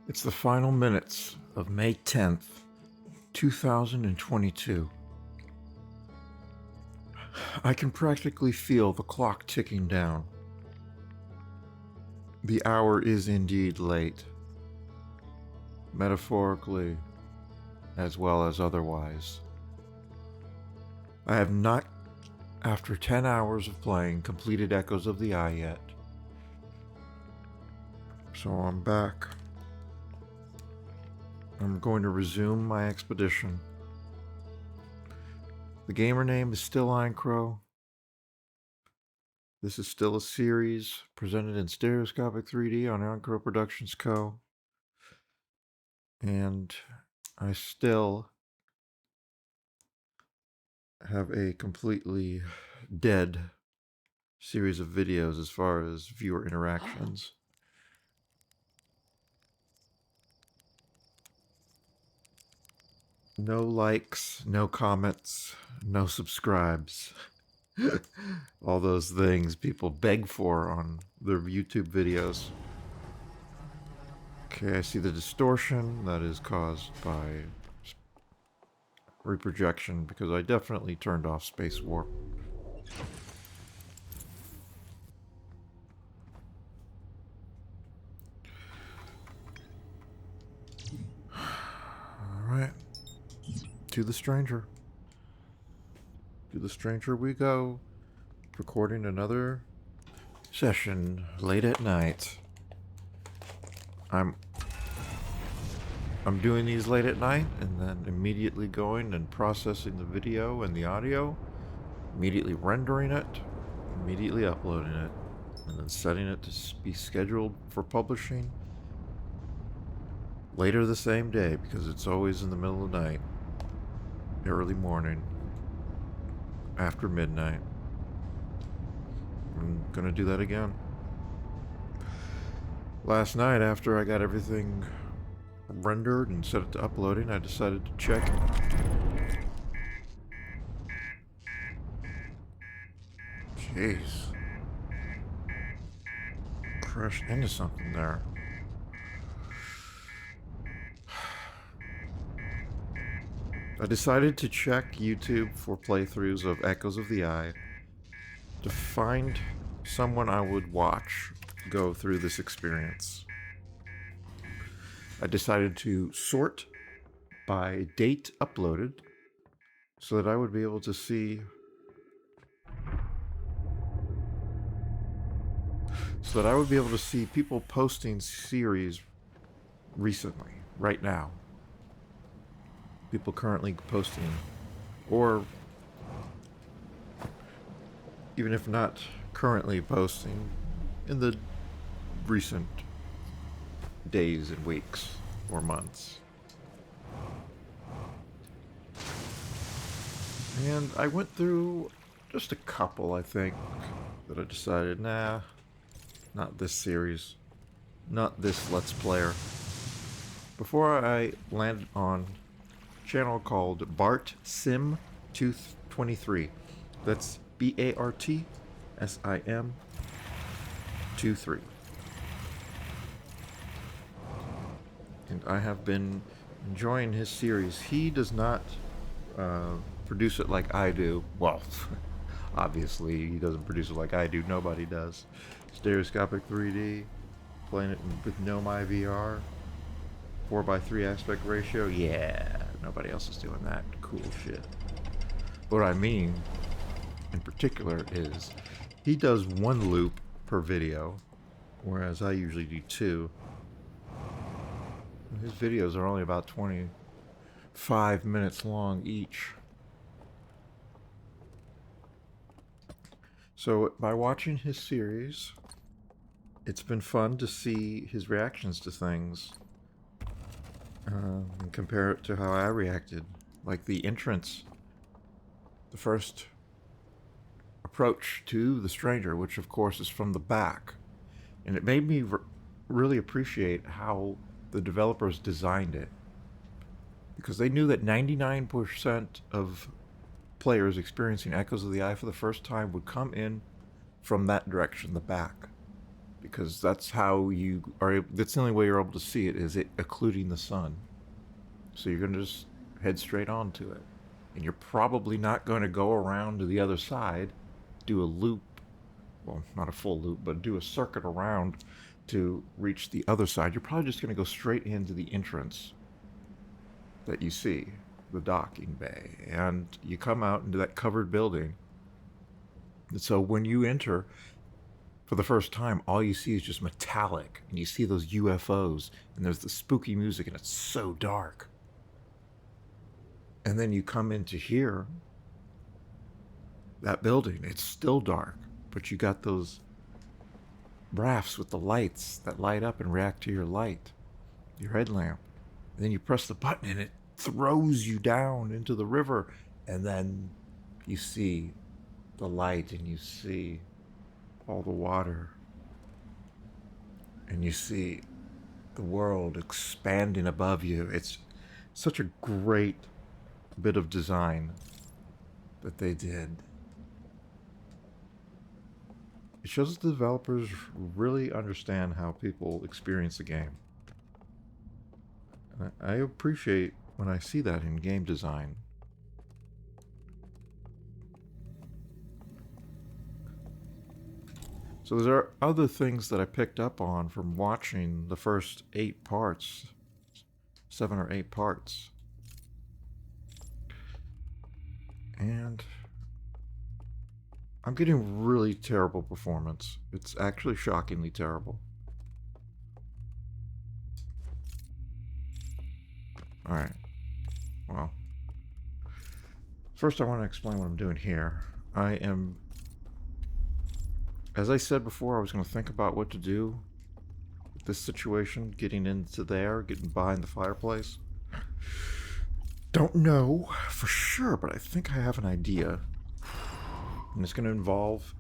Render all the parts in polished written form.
It's the final minutes of May 10th, 2022. I can practically feel the clock ticking down. The hour is indeed late, metaphorically as well as otherwise. I have not, after 10 hours of playing, completed Echoes of the Eye yet. So I'm back. I'm going to resume my expedition. The gamer name is still Eincrou. This is still a series presented in Stereoscopic 3D on Eincrou Productions Co. And I still have a completely dead series of videos as far as viewer interactions. No likes, no comments, no subscribes. All those things people beg for on their YouTube videos. Okay, I see the distortion that is caused by reprojection because I definitely turned off Space Warp. Alright. To the stranger. To the stranger we go. Recording another session late at night. I'm doing these late at night and then immediately going and processing the video and the audio, immediately rendering it, immediately uploading it, and then setting it to be scheduled for publishing later the same day because it's always in the middle of the night, early morning, after midnight. I'm gonna do that again. Last night, after I got everything rendered and set it to uploading, I decided to check. Jeez. Crashed into something there. I decided to check YouTube for playthroughs of Echoes of the Eye to find someone I would watch go through this experience. I decided to sort by date uploaded so that I would be able to see people posting series recently, right now. People currently posting, or even if not currently posting, in the recent days and weeks or months. And I went through just a couple, I think, that I decided, nah, not this series, not this Let's Player. Before I landed on a channel called Bart Sim 223. That's BARTSIM 23. And I have been enjoying his series. He does not produce it like I do. Well, obviously he doesn't produce it like I do. Nobody does. Stereoscopic 3D, playing it with NomaiVR, 4:3 aspect ratio. Yeah, nobody else is doing that cool shit. What I mean, in particular, is he does one loop per video, whereas I usually do two. His videos are only about 25 minutes long each. So by watching his series, it's been fun to see his reactions to things and compare it to how I reacted. Like the entrance, the first approach to the stranger, which of course is from the back. And it made me really appreciate how the developers designed it, because they knew that 99% of players experiencing Echoes of the Eye for the first time would come in from that direction, the back. because that's how you are. That's the only way you're able to see it, is it occluding the sun. So you're going to just head straight onto it, and you're probably not going to go around to the other side, do a loop. Well, not a full loop, but do a circuit around to reach the other side. You're probably just going to go straight into the entrance that you see, the docking bay, and you come out into that covered building. And so when you enter for the first time, all you see is just metallic, and you see those UFOs, and there's the spooky music, and it's so dark. And then you come into here, that building, it's still dark, but you got those rafts with the lights that light up and react to your light, your headlamp. And then you press the button and it throws you down into the river, and then you see the light and you see all the water, and you see the world expanding above you. It's such a great bit of design that they did. It shows that the developers really understand how people experience the game. And I appreciate when I see that in game design. So there are other things that I picked up on from watching the first 8 parts, 7 or 8 parts. And I'm getting really terrible performance. It's actually shockingly terrible. Alright. Well, first I want to explain what I'm doing here. I am, as I said before, I was going to think about what to do with this situation, getting into there, getting behind the fireplace. Don't know for sure, but I think I have an idea. And it's going to involve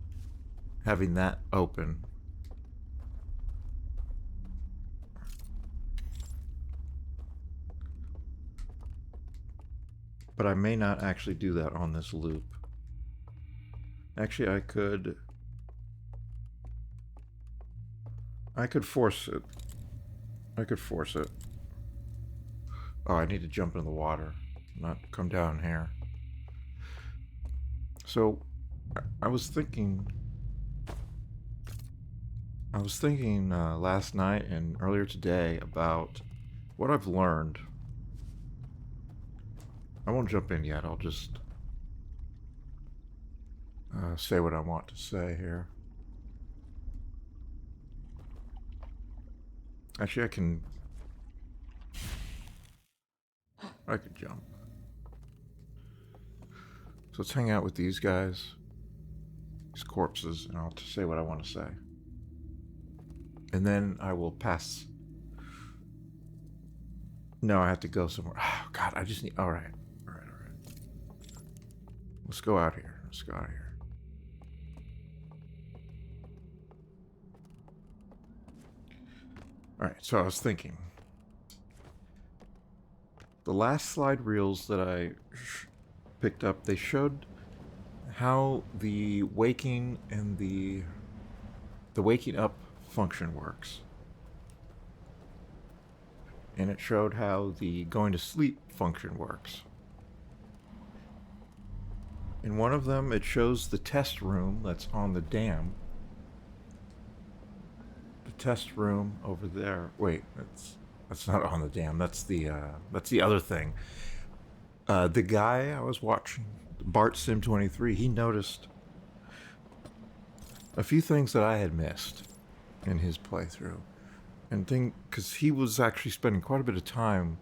having that open. But I may not actually do that on this loop. Actually, I could force it. I could force it. Oh, I need to jump into the water, not come down here. So, I was thinking last night and earlier today about what I've learned. I won't jump in yet. I'll just say what I want to say here. Actually, I could jump. So let's hang out with these guys, these corpses, and I'll say what I want to say. And then I will pass. No, I have to go somewhere. Oh, God, I just need... All right. Let's go out here. Alright, so I was thinking. The last slide reels that I picked up, they showed how the waking and the waking up function works. And it showed how the going to sleep function works. In one of them, it shows the test room that's on the dam. The test room over there. Wait, that's not on the dam. That's the other thing. The guy I was watching, Bart Sim 23, he noticed a few things that I had missed in his playthrough, and because he was actually spending quite a bit of time,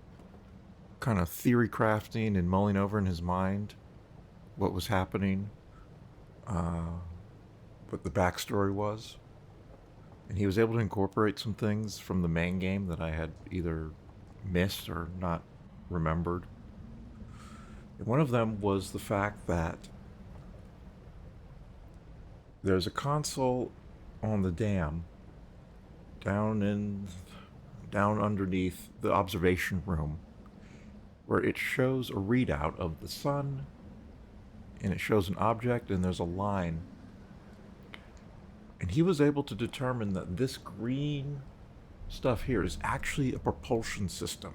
kind of theory crafting and mulling over in his mind what was happening, what the backstory was. And he was able to incorporate some things from the main game that I had either missed or not remembered. And one of them was the fact that there's a console on the dam down underneath the observation room, where it shows a readout of the sun, and it shows an object, and there's a line And he was able to determine that this green stuff here is actually a propulsion system.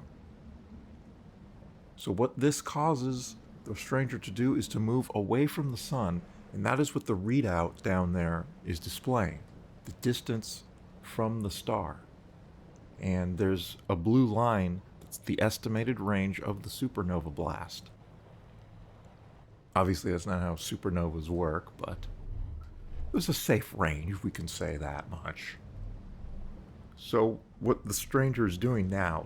So what this causes the stranger to do is to move away from the sun, and that is what the readout down there is displaying, the distance from the star. And there's a blue line that's the estimated range of the supernova blast. Obviously that's not how supernovas work, but it was a safe range, we can say that much. So what the stranger is doing now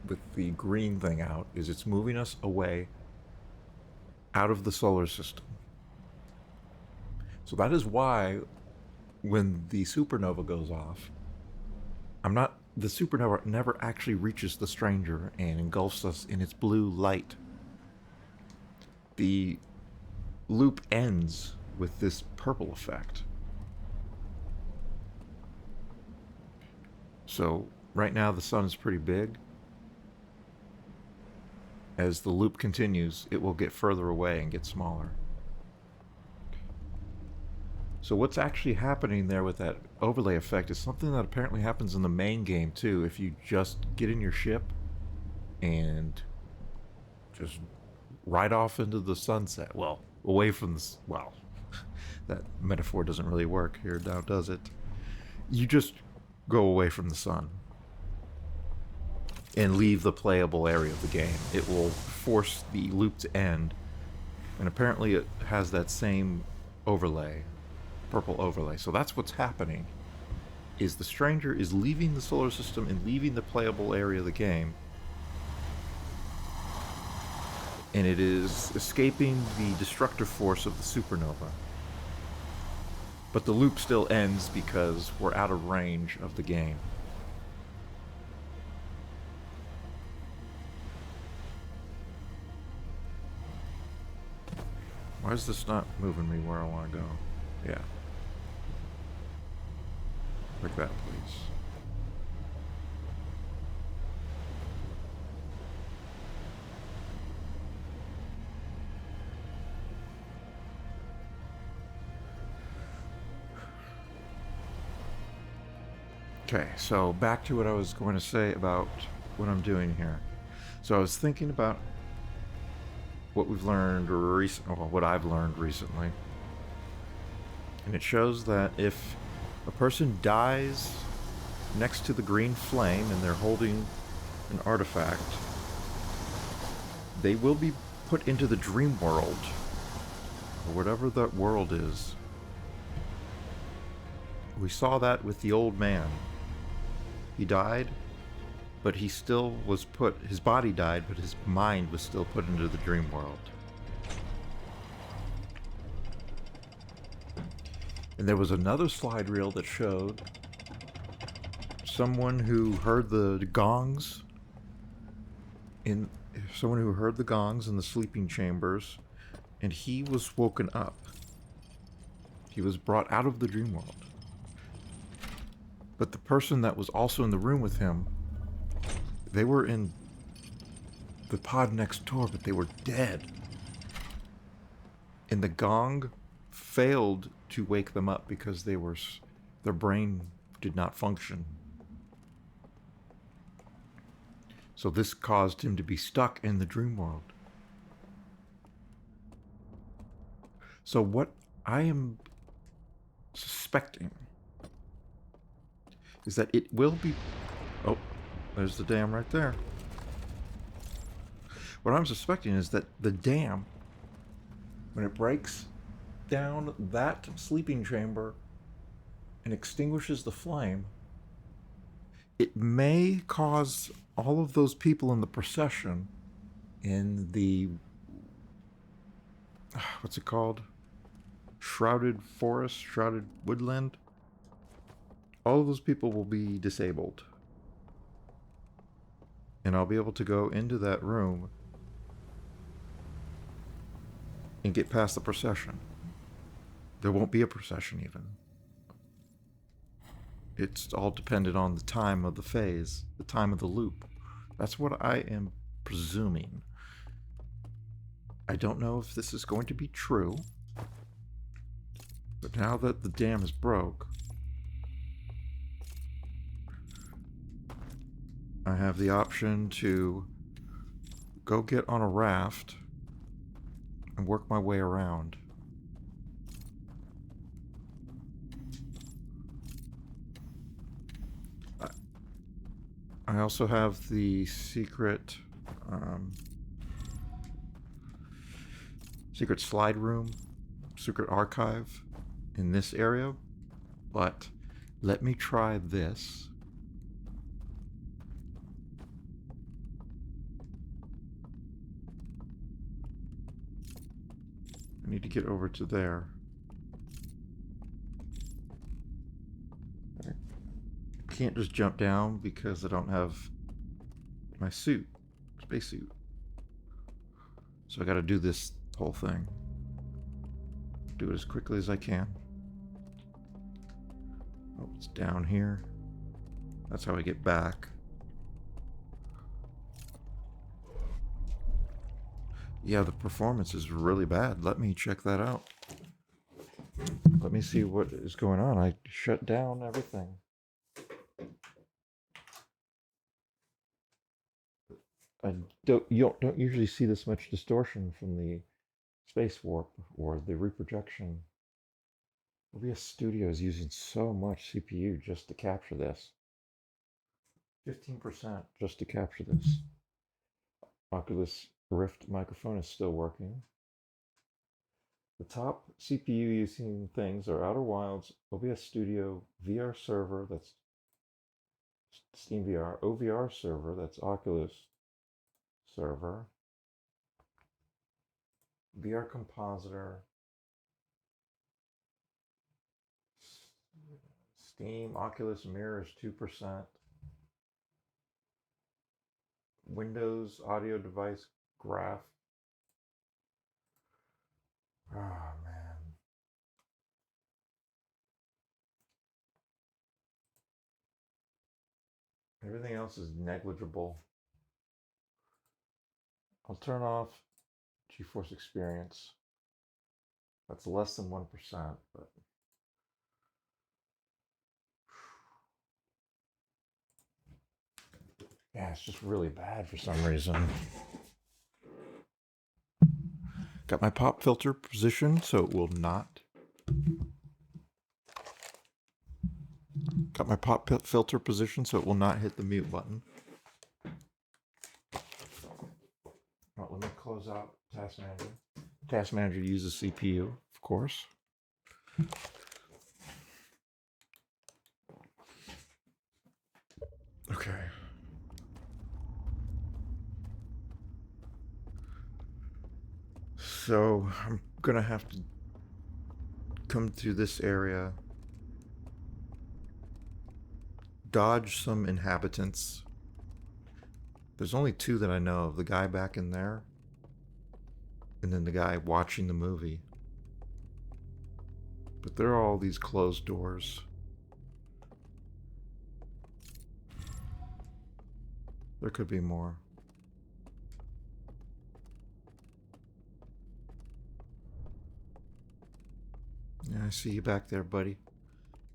with the green thing out is it's moving us away out of the solar system. So that is why when the supernova goes off, the supernova never actually reaches the stranger and engulfs us in its blue light. The loop ends with this purple effect. So right now the sun is pretty big. As the loop continues, it will get further away and get smaller. So what's actually happening there with that overlay effect is something that apparently happens in the main game too. If you just get in your ship and just ride off into the sunset, well, away from the, well, that metaphor doesn't really work here now, does it? You just go away from the sun and leave the playable area of the game. It will force the loop to end, and apparently it has that same overlay, purple overlay. So that's what's happening, is the stranger is leaving the solar system and leaving the playable area of the game, and it is escaping the destructive force of the supernova. But the loop still ends because we're out of range of the game. Why is this not moving me where I want to go? Yeah. Like that, please. Okay, so back to what I was going to say about what I'm doing here. So I was thinking about what we've learned what I've learned recently. And it shows that if a person dies next to the green flame and they're holding an artifact, they will be put into the dream world, or whatever that world is. We saw that with the old man. He died, but he still was his body died, but his mind was still put into the dream world. And there was another slide reel that showed someone who heard the gongs in the sleeping chambers, and he was woken up. He was brought out of the dream world. But the person that was also in the room with him, they were in the pod next door, but they were dead. And the gong failed to wake them up because their brain did not function. So this caused him to be stuck in the dream world. So what I am suspecting is that it will be... Oh, there's the dam right there. What I'm suspecting is that the dam, when it breaks down that sleeping chamber and extinguishes the flame, it may cause all of those people in the procession in the... what's it called? Shrouded forest, shrouded woodland. All of those people will be disabled. And I'll be able to go into that room and get past the procession. There won't be a procession even. It's all dependent on the time of the phase, the time of the loop. That's what I am presuming. I don't know if this is going to be true, but now that the dam is broke, I have the option to go get on a raft and work my way around. I also have the secret slide room, secret archive in this area, but let me try this. I need to get over to there. I can't just jump down because I don't have my suit, spacesuit. So I gotta do this whole thing. Do it as quickly as I can. Oh, it's down here. That's how I get back. Yeah, the performance is really bad. Let me check that out. Let me see what is going on. I shut down everything. You don't usually see this much distortion from the space warp or the reprojection. OBS Studio is using so much CPU just to capture this. 15% just to capture this. Oculus Rift microphone is still working. The top CPU using things are Outer Wilds, OBS Studio, VR server, that's Steam VR, OVR server, that's Oculus server, VR compositor, Steam, Oculus Mirror is 2%, Windows audio device graph. Oh man. Everything else is negligible. I'll turn off GeForce Experience. That's less than 1%, but yeah, it's just really bad for some reason. Got my pop filter positioned so it will not. Got my pop filter positioned so it will not hit the mute button. Well, let me close out Task Manager. Task Manager uses CPU, of course. Okay. So I'm gonna have to come through this area, dodge some inhabitants. There's only two that I know of, the guy back in there, and then the guy watching the movie. But there are all these closed doors. There could be more. Yeah, I see you back there, buddy.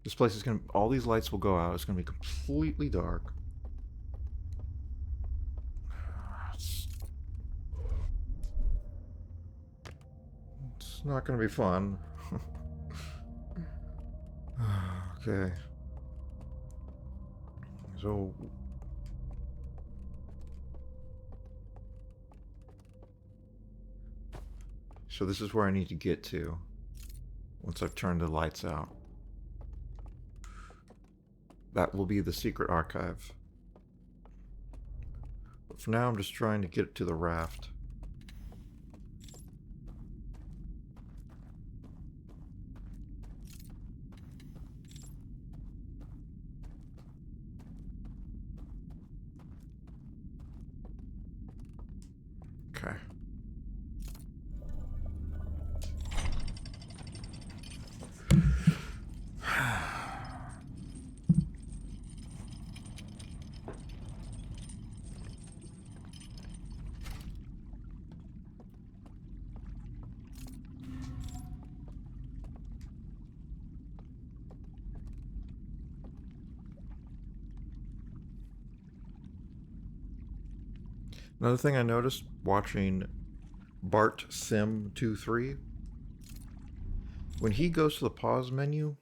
This place is gonna, all these lights will go out. It's gonna be completely dark. It's not gonna be fun. Okay. So this is where I need to get to once I've turned the lights out. That will be the secret archive. But for now, I'm just trying to get to the raft. Okay. Another thing I noticed watching Bart Sim 23, when he goes to the pause menu,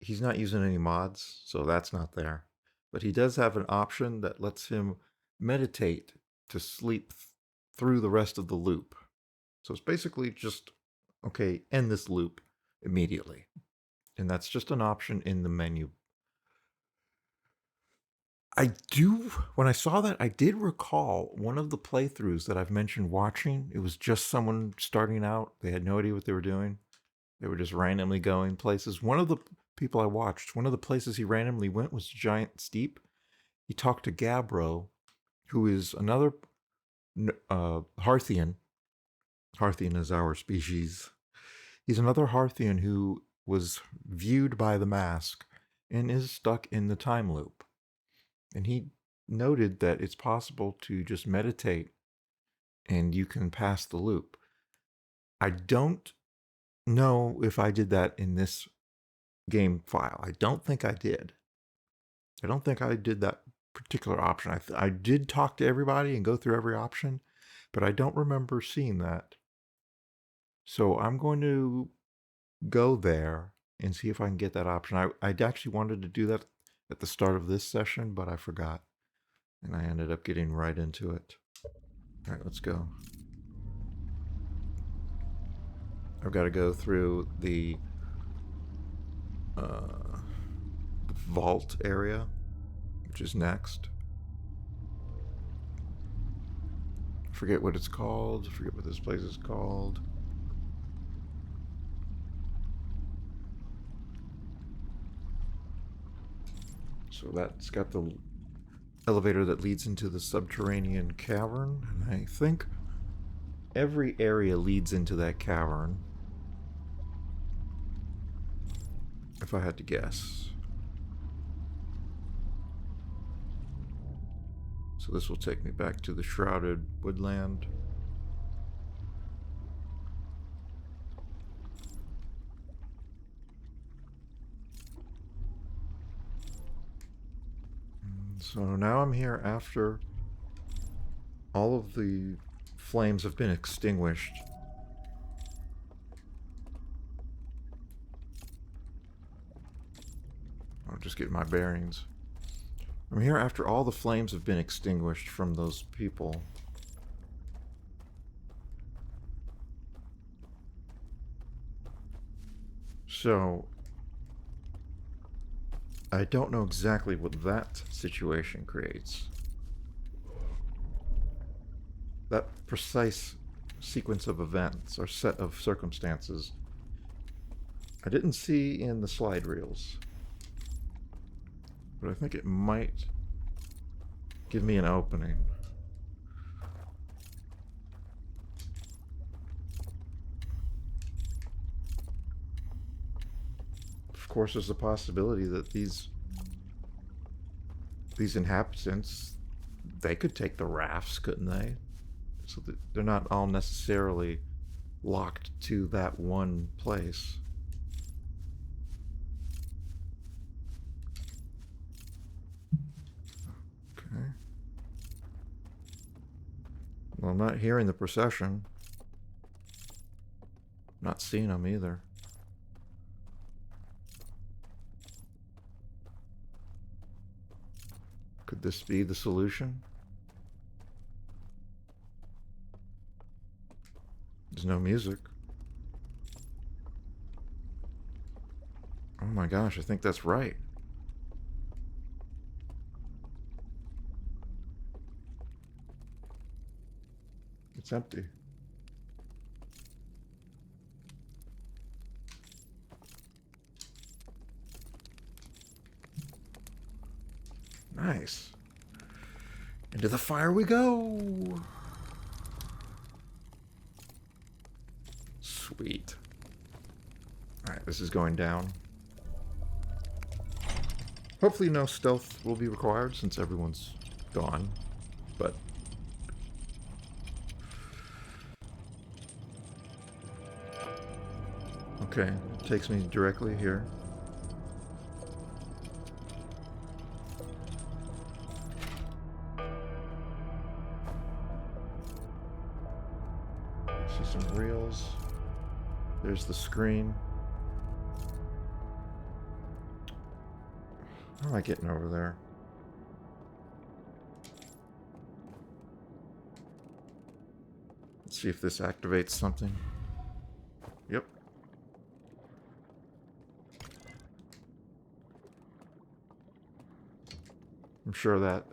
he's not using any mods, so that's not there. But he does have an option that lets him meditate to sleep through the rest of the loop. So it's basically just, okay, end this loop immediately. And that's just an option in the menu. When I saw that, I did recall one of the playthroughs that I've mentioned watching. It was just someone starting out. They had no idea what they were doing. They were just randomly going places. One of the people I watched, one of the places he randomly went was Giant Steep. He talked to Gabbro, who is another Hearthian. Hearthian is our species. He's another Hearthian who was viewed by the mask and is stuck in the time loop. And he noted that it's possible to just meditate and you can pass the loop. I don't know if I did that in this game file. I don't think I did. I don't think I did that particular option. I did talk to everybody and go through every option, but I don't remember seeing that. So I'm going to go there and see if I can get that option. I actually wanted to do that at the start of this session, but I forgot. And I ended up getting right into it. All right, let's go. I've got to go through the vault area, which is next. I forget what it's called. I forget what this place is called. So that's got the elevator that leads into the subterranean cavern. And I think every area leads into that cavern, if I had to guess. So this will take me back to the Shrouded Woodland. So now I'm here after all of the flames have been extinguished. I'll just get my bearings. I'm here after all the flames have been extinguished from those people. So I don't know exactly what that situation creates. That precise sequence of events or set of circumstances I didn't see in the slide reels. But I think it might give me an opening. Of course, there's the possibility that these inhabitants, they could take the rafts, couldn't they? So that they're not all necessarily locked to that one place. Okay. Well, I'm not hearing the procession. I'm not seeing them either. Could this be the solution? There's no music. Oh my gosh, I think that's right. It's empty. Nice. Into the fire we go. Sweet. Alright, this is going down. Hopefully no stealth will be required since everyone's gone. But okay, it takes me directly here. There's the screen. How am I getting over there? Let's see if this activates something. Yep. I'm sure that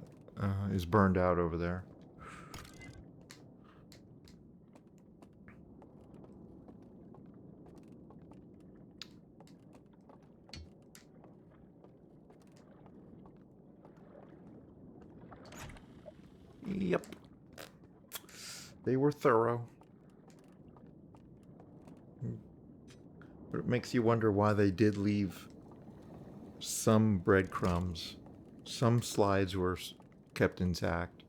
is burned out over there. Yep. They were thorough. But it makes you wonder why they did leave some breadcrumbs. Some slides were kept intact.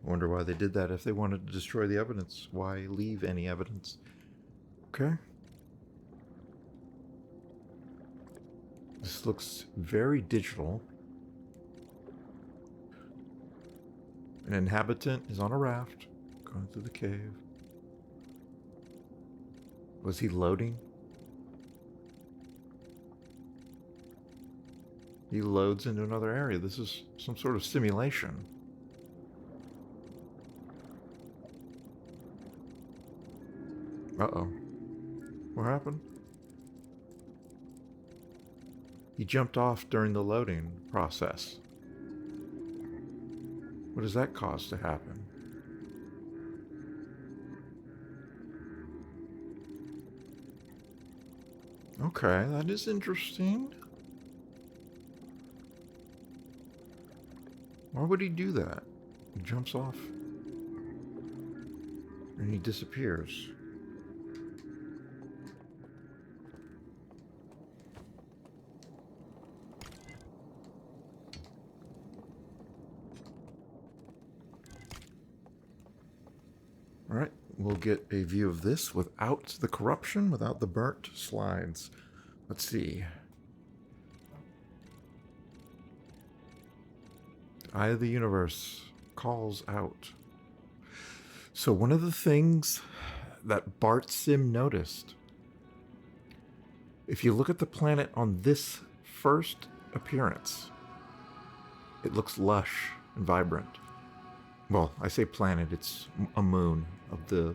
I wonder why they did that. If they wanted to destroy the evidence, why leave any evidence? Okay. This looks very digital. An inhabitant is on a raft going through the cave. Was he loading? He loads into another area. This is some sort of simulation. Uh-oh. What happened? He jumped off during the loading process. What does that cause to happen? Okay, that is interesting. Why would he do that? He jumps off. And he disappears. Alright, we'll get a view of this without the corruption, without the burnt slides. Let's see. Eye of the Universe calls out. So one of the things that Bart Sim noticed, if you look at the planet on this first appearance, it looks lush and vibrant. Well, I say planet, it's a moon of the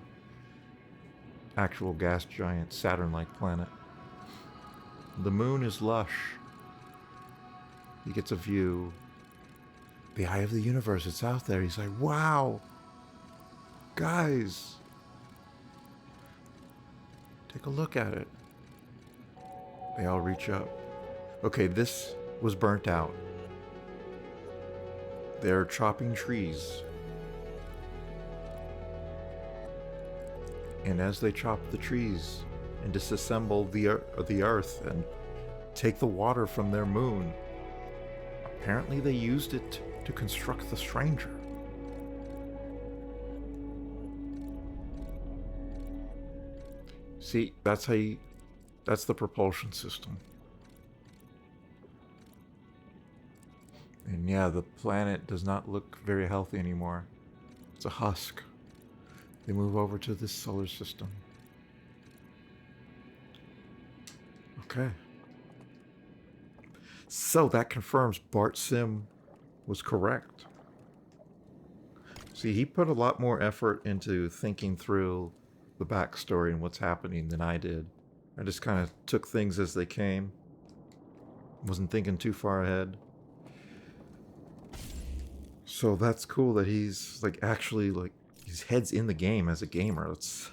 actual gas giant Saturn-like planet. The moon is lush. He gets a view. The Eye of the Universe, it's out there. He's like, wow, guys, take a look at it. They all reach up. Okay, this was burnt out. They're chopping trees. And as they chop the trees and disassemble the earth and take the water from their moon, apparently they used it to construct the stranger. See, that's the propulsion system. And yeah, the planet does not look very healthy anymore. It's a husk. They move over to this solar system. Okay. So that confirms Bart Sim was correct. See, he put a lot more effort into thinking through the backstory and what's happening than I did. I just kind of took things as they came. Wasn't thinking too far ahead. So that's cool that he's like actually like his head's in the game as a gamer. It's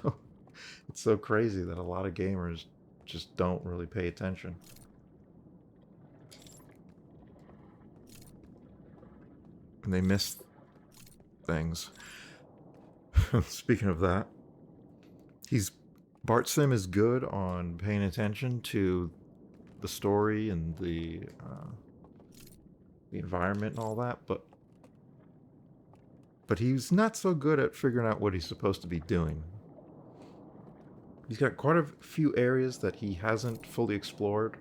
so crazy that a lot of gamers just don't really pay attention. And they miss things. Speaking of that, Bart Sim is good on paying attention to the story and the environment and all that, but he's not so good at figuring out what he's supposed to be doing. He's got quite a few areas that he hasn't fully explored,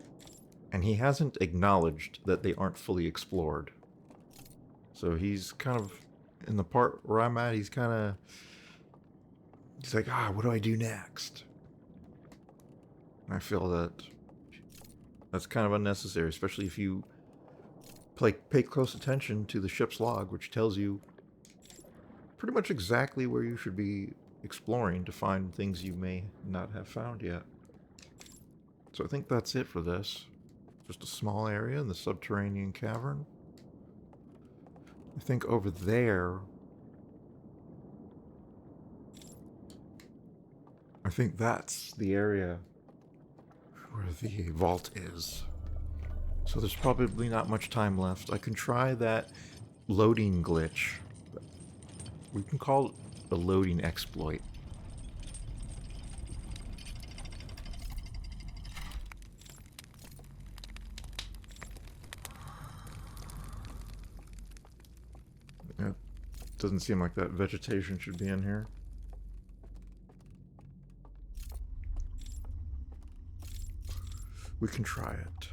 and he hasn't acknowledged that they aren't fully explored. So he's kind of, in the part where I'm at, he's kind He's like, what do I do next? I feel that that's kind of unnecessary, especially if you pay close attention to the ship's log, which tells you pretty much exactly where you should be exploring to find things you may not have found yet. So I think that's it for this. Just a small area in the subterranean cavern. I think over there, I think that's the area where the vault is. So there's probably not much time left. I can try that loading glitch. We can call it a loading exploit. It doesn't seem like that vegetation should be in here. We can try it.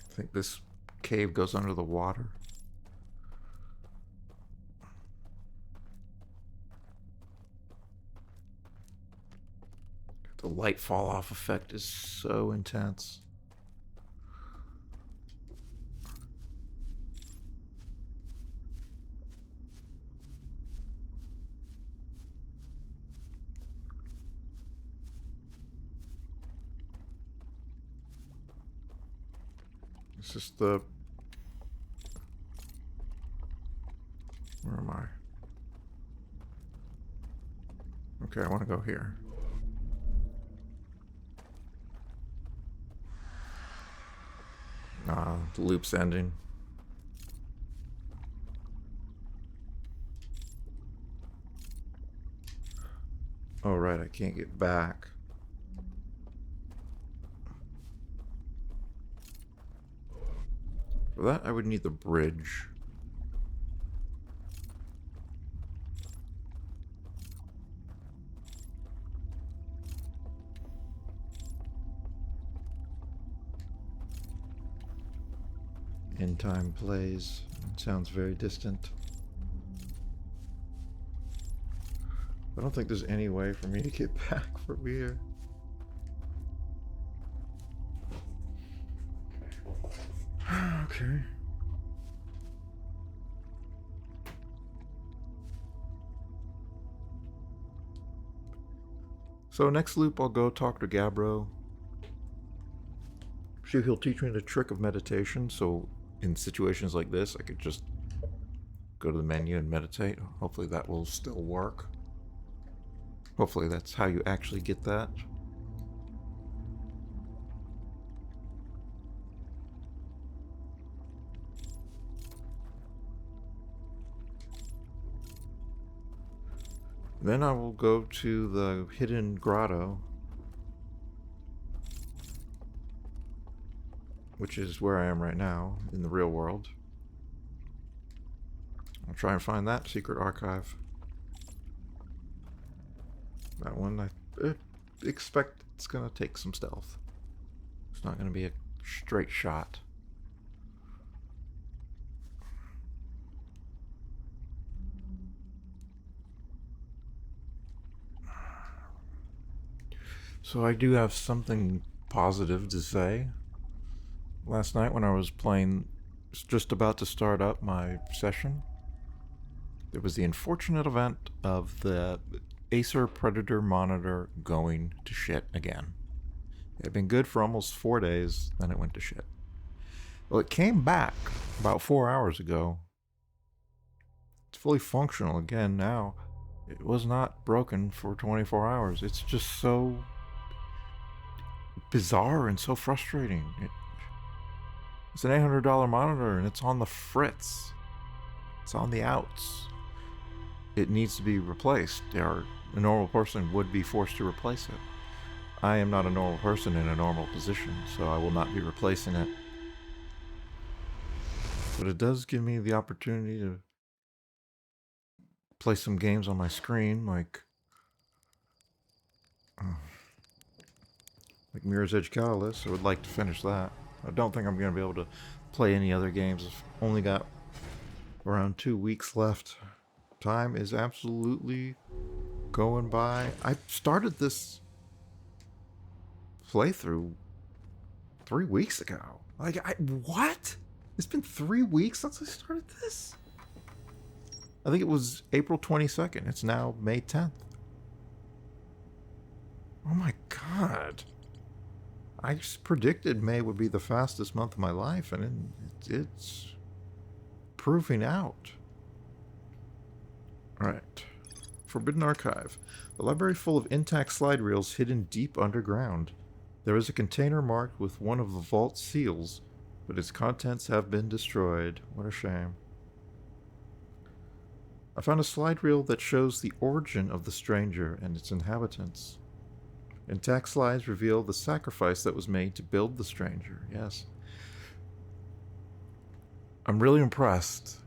I think this cave goes under the water. The light fall off effect is so intense. It's just the... Where am I? Okay, I want to go here. The loop's ending. Oh, right, I can't get back. For that, I would need the bridge. End time plays. It sounds very distant. I don't think there's any way for me to get back from here. Okay. So next loop I'll go talk to Gabbro. Sure, he'll teach me the trick of meditation, so in situations like this I could just go to the menu and meditate. Hopefully that will still work. Hopefully that's how you actually get that. Then I will go to the hidden grotto, which is where I am right now in the real world. I'll try and find that secret archive. That one, I expect it's gonna take some stealth. It's not gonna be a straight shot. So I do have something positive to say. Last night when I was playing, just about to start up my session, there was the unfortunate event of the Acer Predator monitor going to shit again. It had been good for almost 4 days, then it went to shit. Well, it came back about 4 hours ago. It's fully functional again now. It was not broken for 24 hours. It's just so bizarre and so frustrating. It's an $800 monitor and it's on the fritz. It's on the outs. It needs to be replaced, or a normal person would be forced to replace it. I am not a normal person in a normal position, so I will not be replacing it. But it does give me the opportunity to play some games on my screen, like like Mirror's Edge Catalyst. I would like to finish that. I don't think I'm going to be able to play any other games. I've only got around 2 weeks left. Time is absolutely going by. I started this playthrough 3 weeks ago. Like, what? It's been 3 weeks since I started this? I think it was April 22nd. It's now May 10th. Oh my god. I just predicted May would be the fastest month of my life, and it's proving out. Alright. Forbidden Archive. A library full of intact slide reels hidden deep underground. There is a container marked with one of the vault's seals, but its contents have been destroyed. What a shame. I found a slide reel that shows the origin of the stranger and its inhabitants. Intact slides reveal the sacrifice that was made to build the stranger. Yes. I'm really impressed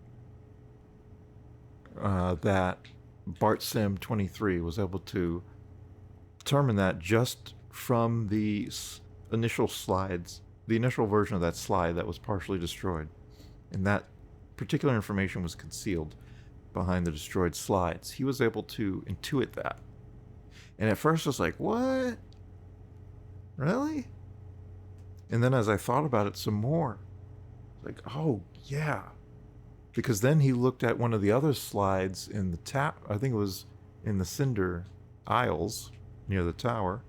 that BartSim23 was able to determine that just from the initial slides, the initial version of that slide that was partially destroyed. And that particular information was concealed behind the destroyed slides. He was able to intuit that. And at first I was like, what? Really? And then as I thought about it some more, like, oh, yeah. Because then he looked at one of the other slides in the I think it was in the Cinder Isles near the tower.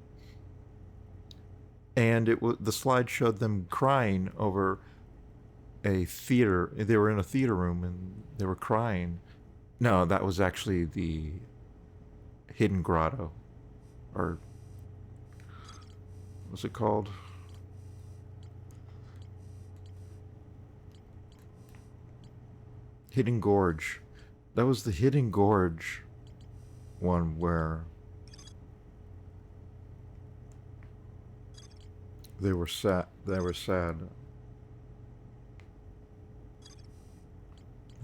And the slide showed them crying over a theater. They were in a theater room and they were crying. No, that was actually the Hidden Grotto. Or what's it called? Hidden Gorge. That was the Hidden Gorge one where they were sad. I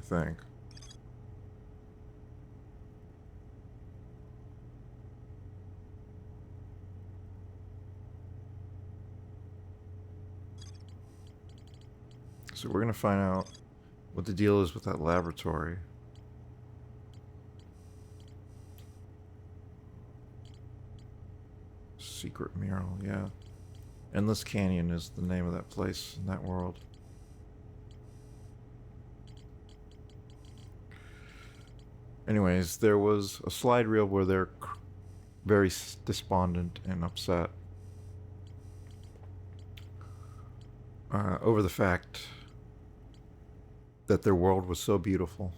think. So we're gonna find out what the deal is with that laboratory. Secret mural, yeah. Endless Canyon is the name of that place in that world. Anyways, there was a slide reel where they're very despondent and upset over the fact that their world was so beautiful.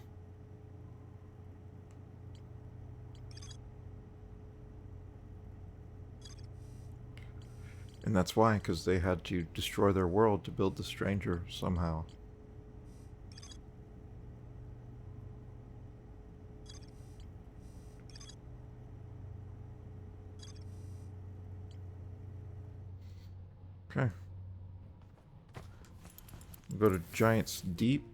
And that's why, because they had to destroy their world to build the stranger somehow. Okay. We'll go to Giant's Deep.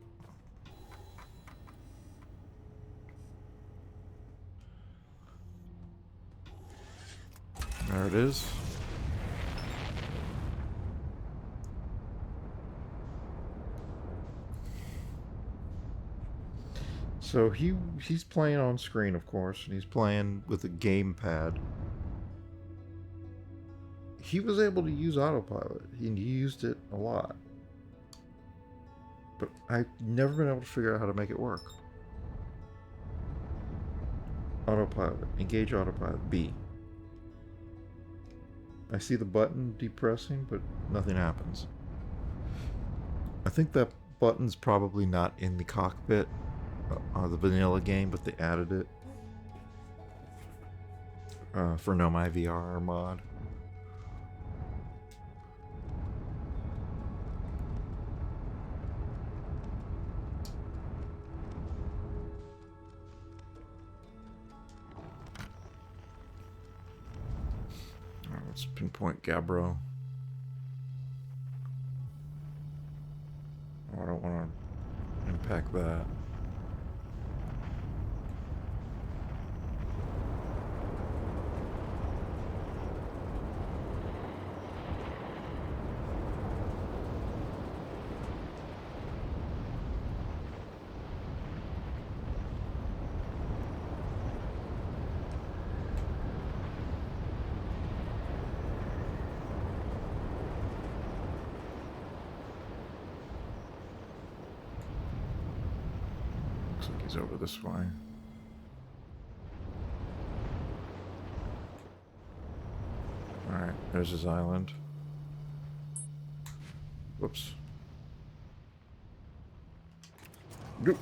There it is. So he's playing on screen, of course, and he's playing with a gamepad. He was able to use autopilot. He used it a lot. But I've never been able to figure out how to make it work. Autopilot. Engage autopilot. B. I see the button depressing, but nothing happens. I think that button's probably not in the cockpit the vanilla game, but they added it for NomaiVR mod. Let's pinpoint Gabbro. Oh, I don't want to impact that. Looks like he's over this way. Alright, there's his island. Whoops. Nope.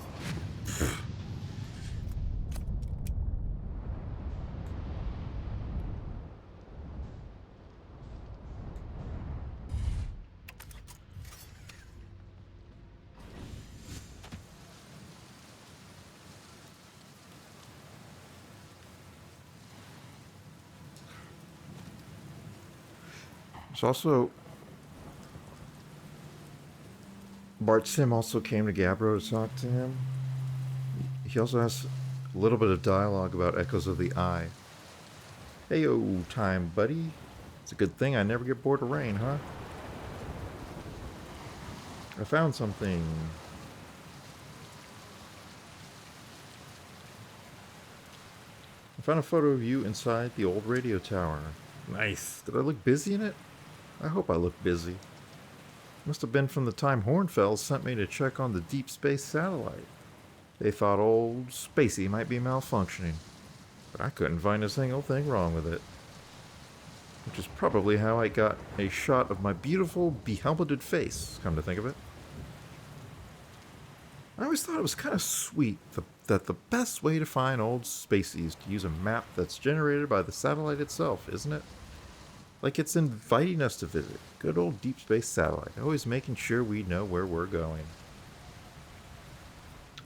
There's also... Bart Sim also came to Gabbro to talk to him. He also has a little bit of dialogue about Echoes of the Eye. Heyo, time, buddy. It's a good thing I never get bored of rain, huh? I found something. I found a photo of you inside the old radio tower. Nice. Did I look busy in it? I hope I look busy. Must have been from the time Hornfels sent me to check on the deep space satellite. They thought old Spacey might be malfunctioning, but I couldn't find a single thing wrong with it. Which is probably how I got a shot of my beautiful, behelmeted face, come to think of it. I always thought it was kind of sweet that the best way to find old Spacey is to use a map that's generated by the satellite itself, isn't it? Like it's inviting us to visit. Good old deep space satellite, always making sure we know where we're going.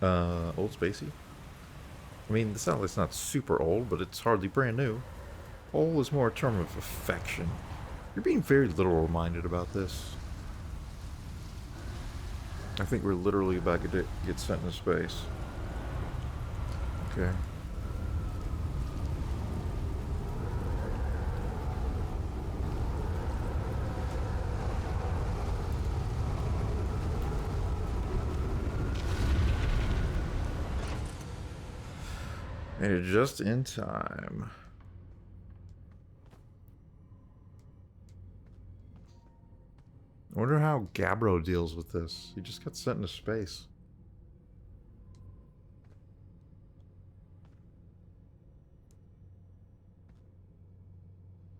Old Spacey? I mean, the satellite's not super old, but it's hardly brand new. Old is more a term of affection. You're being very literal minded about this. I think we're literally about to get sent into space. Okay. Made it just in time. I wonder how Gabbro deals with this. He just got sent into space.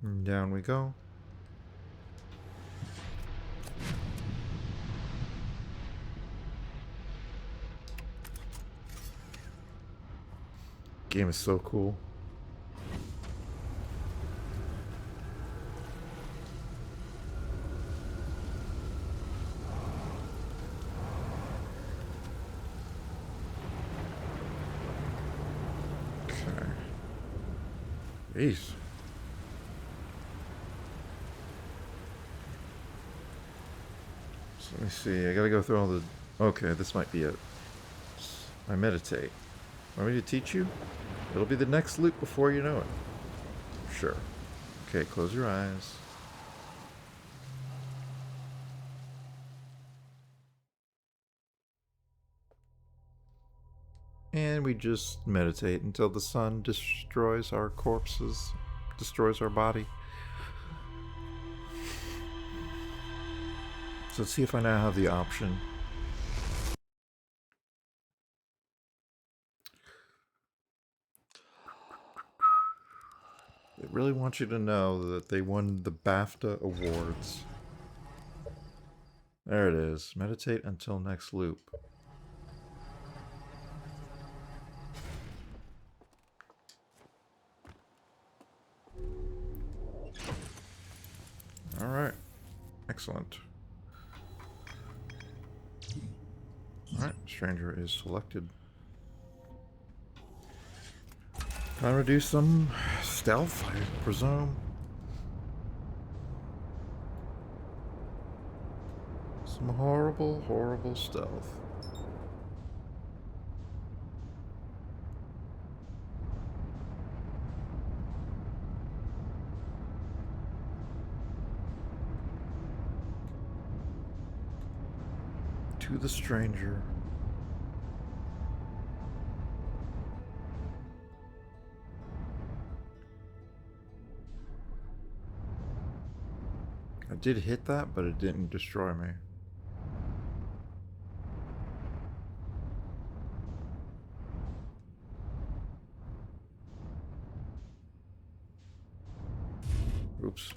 And down we go. Game is so cool. Okay. Jeez. So let me see. I gotta go through all the... Okay, this might be it. I meditate. Want me to teach you? It'll be the next loop before you know it. Sure. Okay, close your eyes. And we just meditate until the sun destroys our corpses, destroys our body. So let's see if I now have the option. They really want you to know that they won the BAFTA awards. There it is. Meditate until next loop. Alright. Excellent. Alright, stranger is selected. Time to do some stealth, I presume. Some horrible, horrible stealth. To the stranger. I did hit that, but it didn't destroy me. Oops.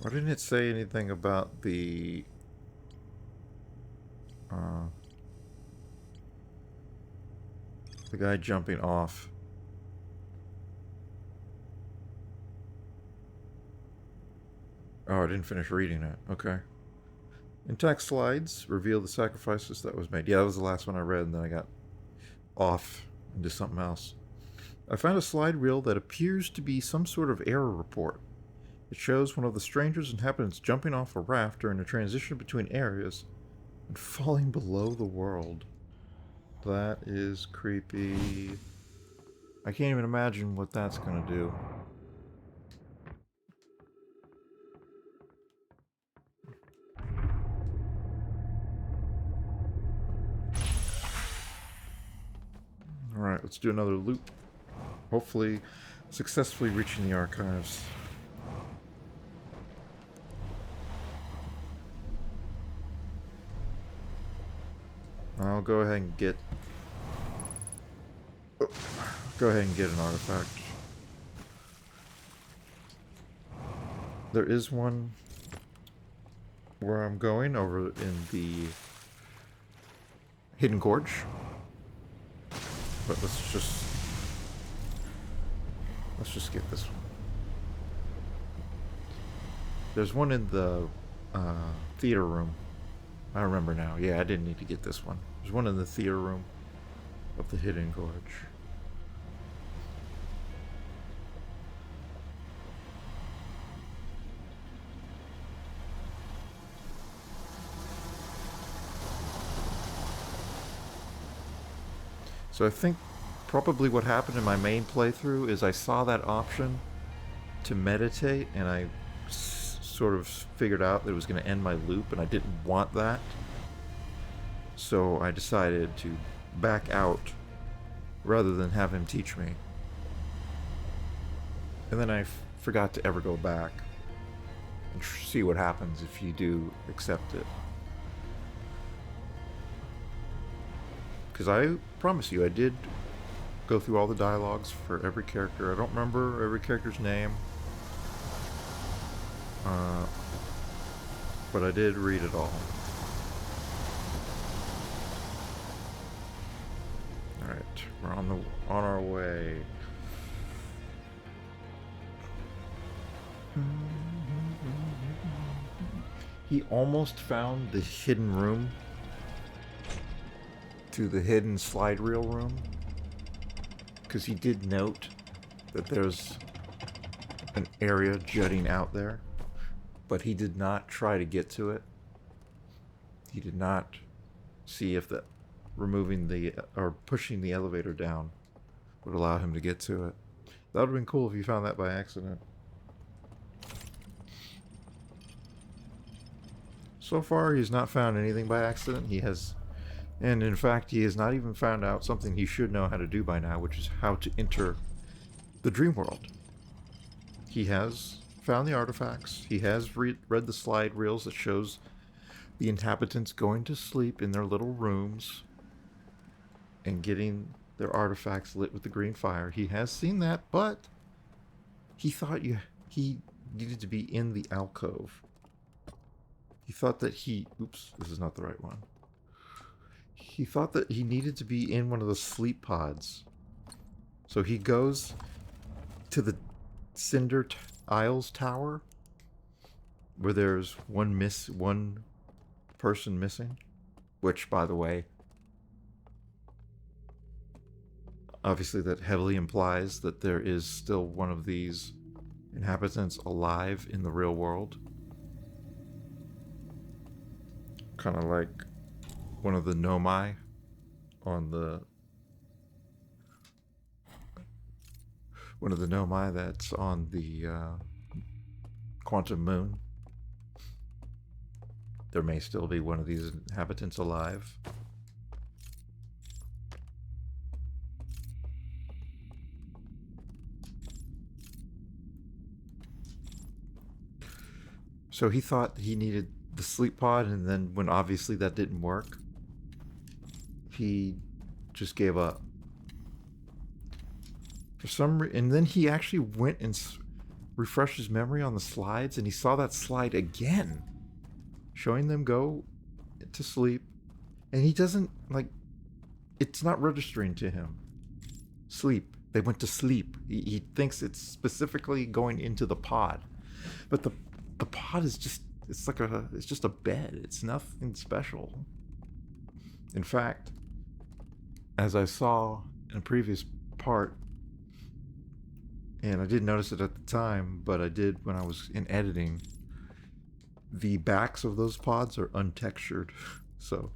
Why didn't it say anything about the guy jumping off? Oh, I didn't finish reading it. Okay. Intact slides reveal the sacrifices that was made. Yeah, that was the last one I read, and then I got off into something else. I found a slide reel that appears to be some sort of error report. It shows one of the stranger's inhabitants jumping off a raft during a transition between areas and falling below the world. That is creepy. I can't even imagine what that's gonna do. Alright, let's do another loop. Hopefully, successfully reaching the archives. I'll go ahead and get... Go ahead and get an artifact. There is one where I'm going over in the Hidden Gorge. But let's just get this one. There's one in the theater room. I remember now. Yeah, I didn't need to get this one. There's one in the theater room of the Hidden Gorge. So I think probably what happened in my main playthrough is I saw that option to meditate, and I sort of figured out that it was going to end my loop, and I didn't want that. So I decided to back out rather than have him teach me. And then I forgot to ever go back and see what happens if you do accept it. Because I promise you, I did go through all the dialogues for every character. I don't remember every character's name. But I did read it all. Alright, we're on our way. He almost found the hidden room to the hidden slide reel room, because he did note that there's an area jutting out there, but he did not try to get to it. He did not see if that removing the or pushing the elevator down would allow him to get to it. That would have been cool if you found that by accident. So far, he's not found anything by accident. He has, and in fact, he has not even found out something he should know how to do by now, which is how to enter the dream world. He has found the artifacts. He has read the slide reels that shows the inhabitants going to sleep in their little rooms and getting their artifacts lit with the green fire. He has seen that, but he thought he needed to be in the alcove. He thought that oops, this is not the right one. He thought that he needed to be in one of the sleep pods. So he goes to the Cinder Isles Tower, where there's one person missing, which, by the way, obviously that heavily implies that there is still one of these inhabitants alive in the real world. Kind of like one of the Nomai on the... One of the Nomai that's on the Quantum Moon. There may still be one of these inhabitants alive. So he thought he needed the sleep pod, and then when obviously that didn't work, he just gave up. For some reason, and then he actually went and refreshed his memory on the slides, and he saw that slide again, showing them go to sleep. And he doesn't, like, it's not registering to him. Sleep. They went to sleep. He thinks it's specifically going into the pod. But the pod is just, it's just a bed. It's nothing special. In fact, as I saw in a previous part, and I didn't notice it at the time, but I did when I was in editing, the backs of those pods are untextured. So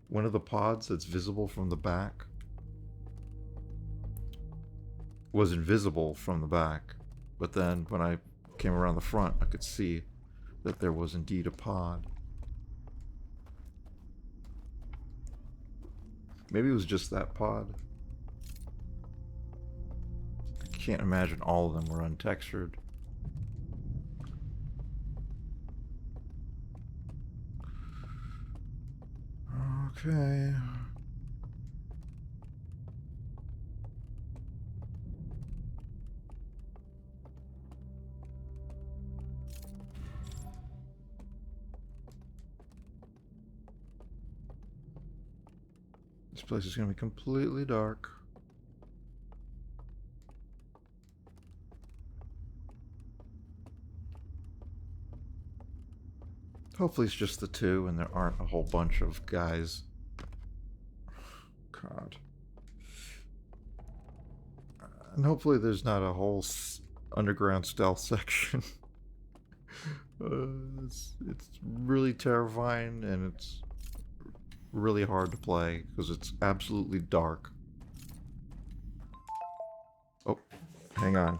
one of the pods that's visible from the back was invisible from the back, but then when I came around the front, I could see that there was indeed a pod. Maybe it was just that pod. I can't imagine all of them were untextured. Okay. This place is going to be completely dark. Hopefully it's just the two and there aren't a whole bunch of guys. God. And hopefully there's not a whole underground stealth section. It's really terrifying, and it's really hard to play because it's absolutely dark. Oh, hang on.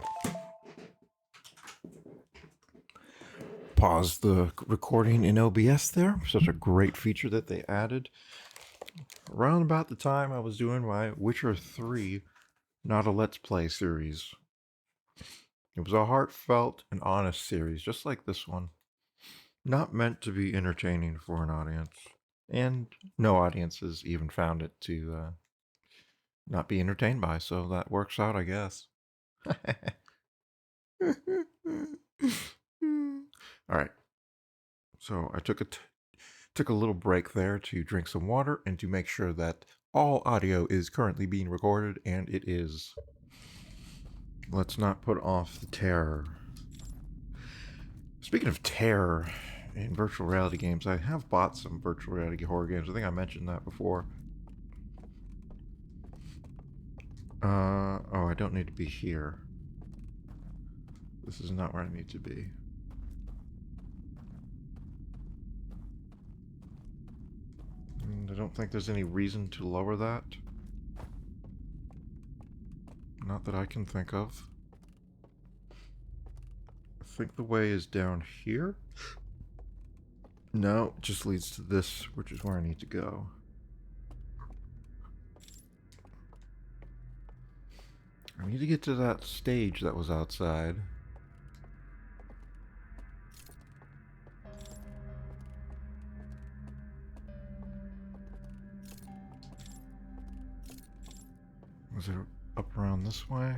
Pause the recording in OBS there. Such a great feature that they added. Around about the time I was doing my Witcher 3 Not a Let's Play series. It was a heartfelt and honest series, just like this one. Not meant to be entertaining for an audience. And no audiences even found it to not be entertained by, so that works out, I guess. Alright. So I took a little break there to drink some water and to make sure that all audio is currently being recorded, and it is. Let's not put off the terror. Speaking of terror in virtual reality games, I have bought some virtual reality horror games. I think I mentioned that before. Oh, I don't need to be here. This is not where I need to be. And I don't think there's any reason to lower that. Not that I can think of. I think the way is down here. No, it just leads to this, which is where I need to go. I need to get to that stage that was outside. Was it up around this way?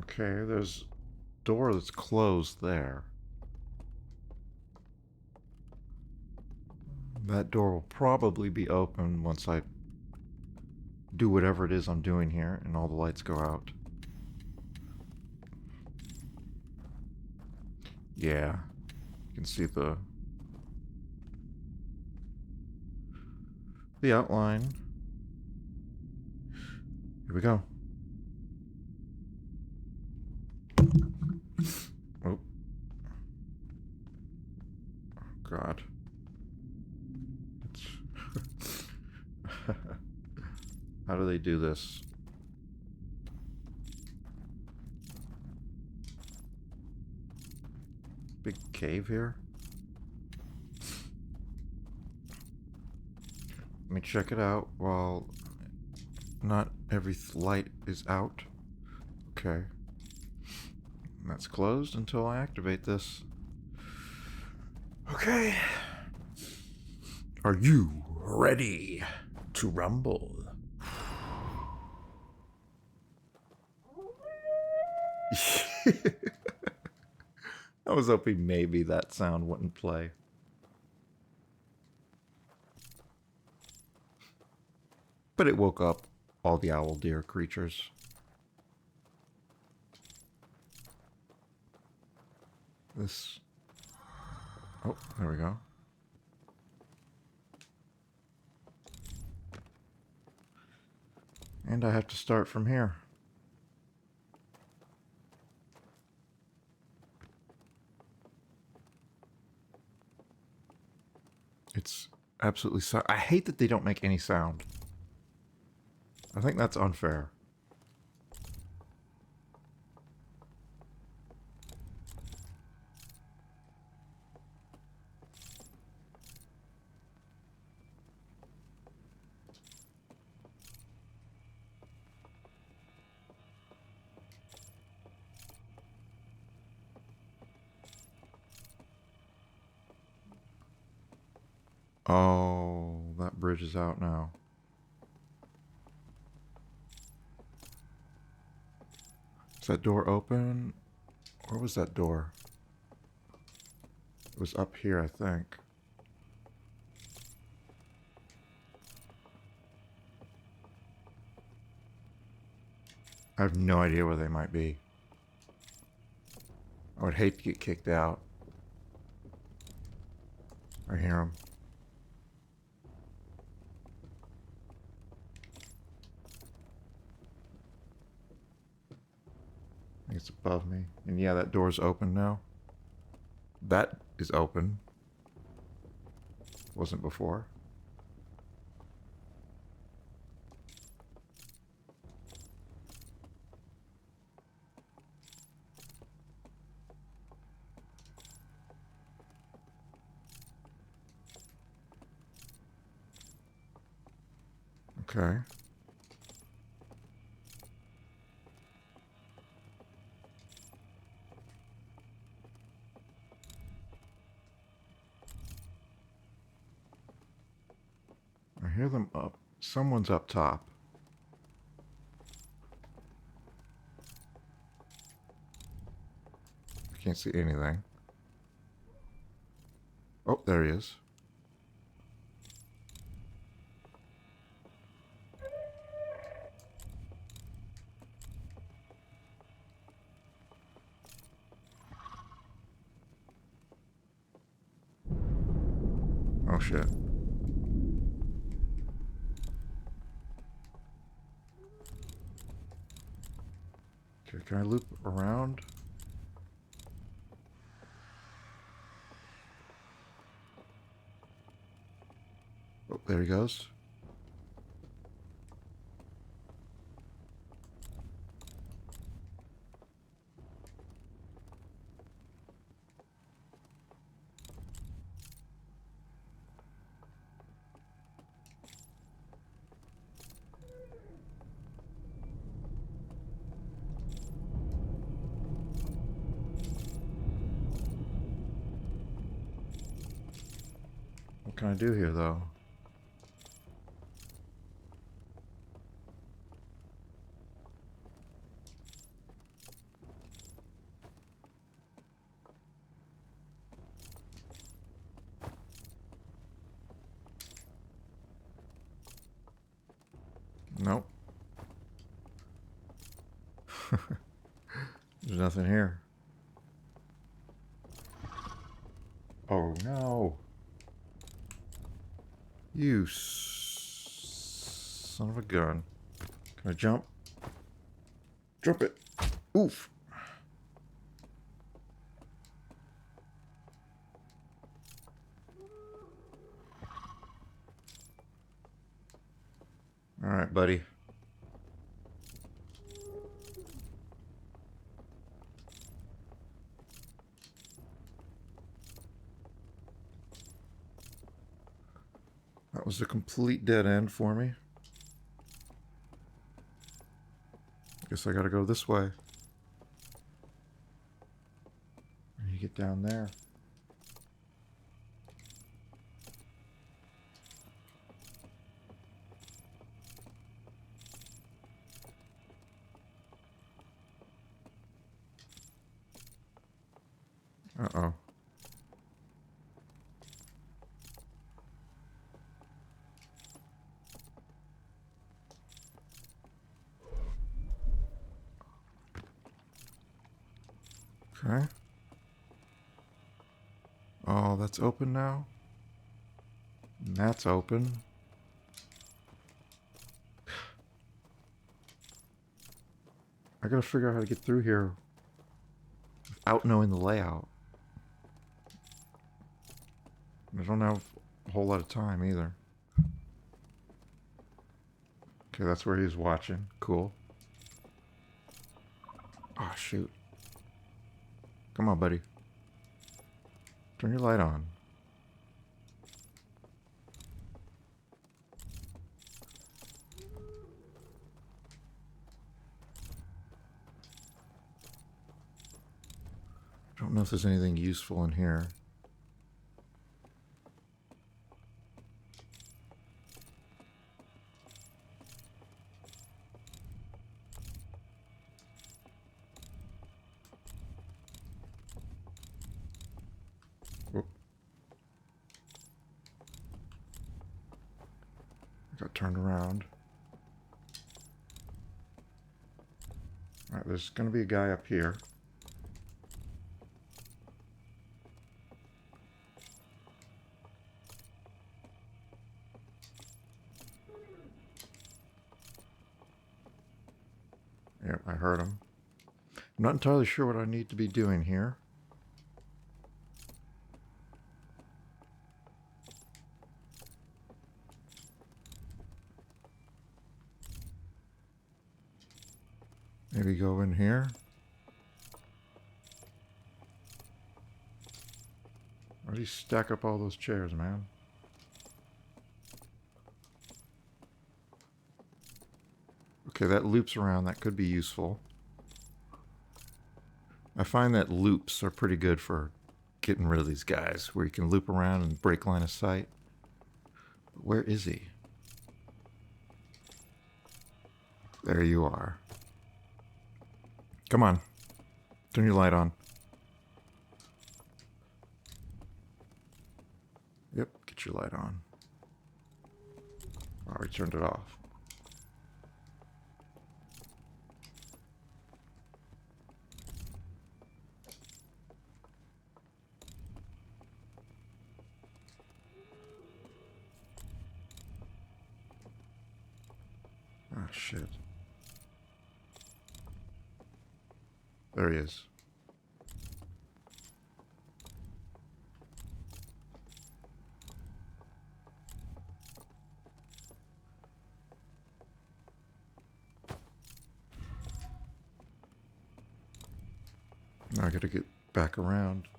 Okay, there's a door that's closed there. That door will probably be open once I do whatever it is I'm doing here and all the lights go out. Yeah, you can see the outline. Here we go. Oh. God. How do they do this? Big cave here? me check it out while not every light is out. Okay. And that's closed until I activate this. Okay. Are you ready to rumble? I was hoping maybe that sound wouldn't play. But it woke up all the owl deer creatures. This... Oh, there we go. And I have to start from here. It's absolutely... I hate that they don't make any sound. I think that's unfair. Oh, that bridge is out now. Is that door open? Where was that door? It was up here, I think. I have no idea where they might be. I would hate to get kicked out. I hear them. I think it's above me. And yeah, that door's open now. That is open. Wasn't before. Okay. I hear them up. Someone's up top. I can't see anything. Oh, there he is. Oh, shit. Okay, can I loop around? Oh, there he goes. What can I do here, though? Nope. There's nothing here. Oh, no. You son of a gun. Can I jump? Jump it. Oof. All right, buddy. That was a complete dead end for me. Guess I gotta go this way. And you get down there. Uh-oh. Okay. Oh, that's open now? And that's open. I gotta figure out how to get through here without knowing the layout. I don't have a whole lot of time either. Okay, that's where he's watching. Cool. Oh, shoot. Come on, buddy. Turn your light on. I don't know if there's anything useful in here. Whoop. I got turned around. Alright, there's gonna be a guy up here. Yep, I heard him. I'm not entirely sure what I need to be doing here. Maybe go in here. Why do you stack up all those chairs, man? Okay, that loops around. That could be useful. I find that loops are pretty good for getting rid of these guys, where you can loop around and break line of sight. But where is he? There you are. Come on. Turn your light on. Yep, get your light on. I already turned it off. Ah, shit. There he is. Now I gotta get back around.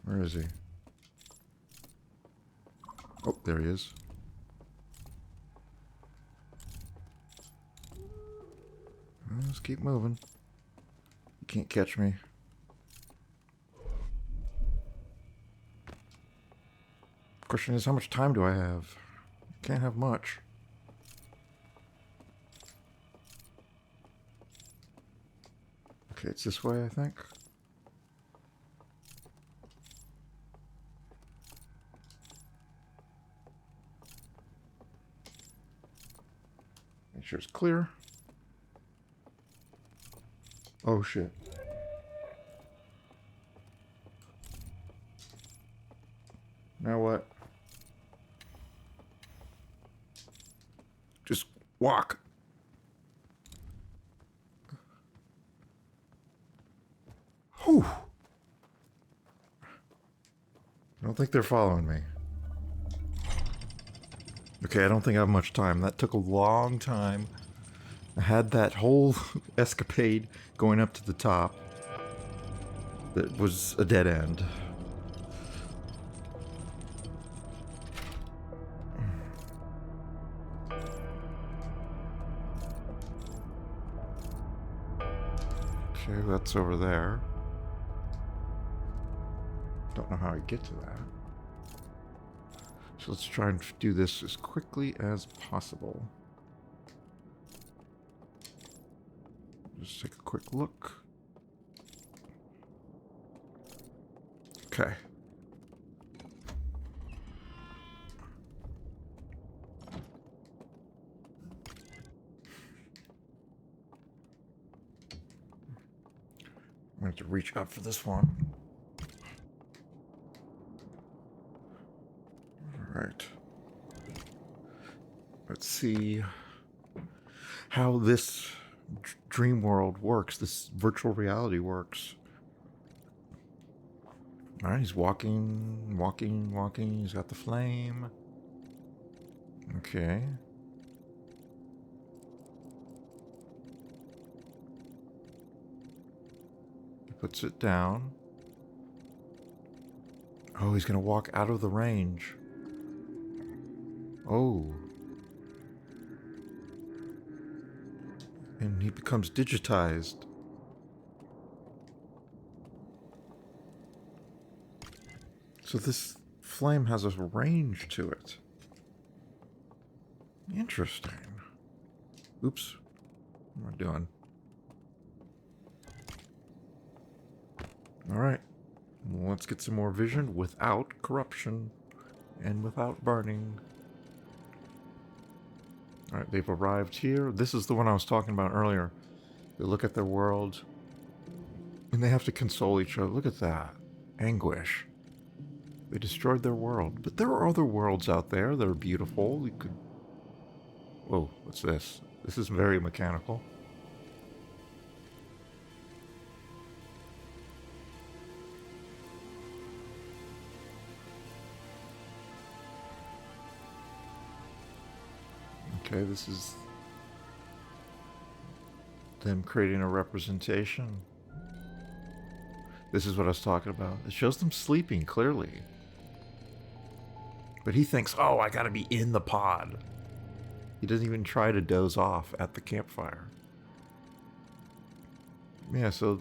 Where is he? Oh, there he is. Let's keep moving. You can't catch me. Question is, how much time do I have? Can't have much. Okay, it's this way, I think. Make sure it's clear. Oh, shit. Now what? Just walk. Whew. I don't think they're following me. Okay, I don't think I have much time. That took a long time. I had that whole escapade going up to the top. that was a dead end. Okay, that's over there. Don't know how I get to that. So let's try and do this as quickly as possible. Just take a quick look. Okay. I'm going to have to reach up for this one. All right. Let's see how this dream world works, this virtual reality works. All right, he's walking, walking, walking. He's got the flame. Okay. He puts it down. Oh, he's going to walk out of the range. Oh. And he becomes digitized. So this flame has a range to it. Interesting. Oops. What am I doing? Alright. Well, let's get some more vision without corruption and without burning. Alright, they've arrived here. This is the one I was talking about earlier. They look at their world and they have to console each other. Look at that. Anguish. They destroyed their world. But there are other worlds out there that are beautiful. You could... Whoa, what's this? This is very mechanical. Okay, this is them creating a representation. This is what I was talking about. It shows them sleeping, clearly. But he thinks, oh, I gotta be in the pod. He doesn't even try to doze off at the campfire. Yeah, so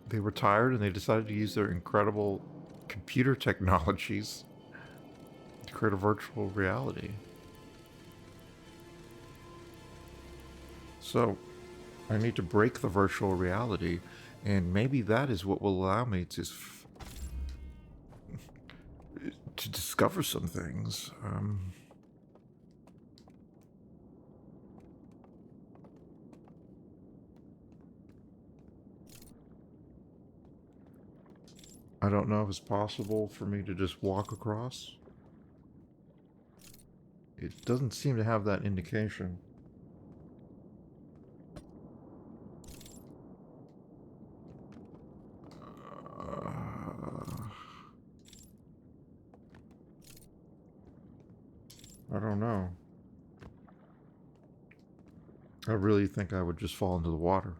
they were tired and they decided to use their incredible computer technologies to create a virtual reality. So I need to break the virtual reality, and maybe that is what will allow me to discover some things. I don't know if it's possible for me to just walk across. It doesn't seem to have that indication. I don't know. I really think I would just fall into the water.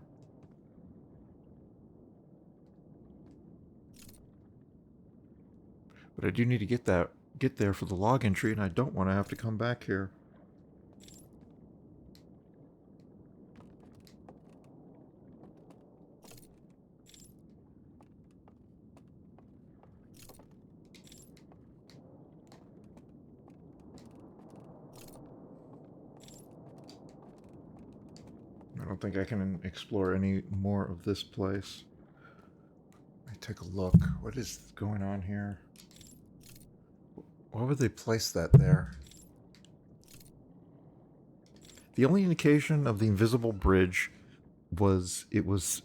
But I do need to get there for the log entry, and I don't want to have to come back here. I don't think I can explore any more of this place. Let me take a look. What is going on here? Why would they place that there? The only indication of the invisible bridge was it was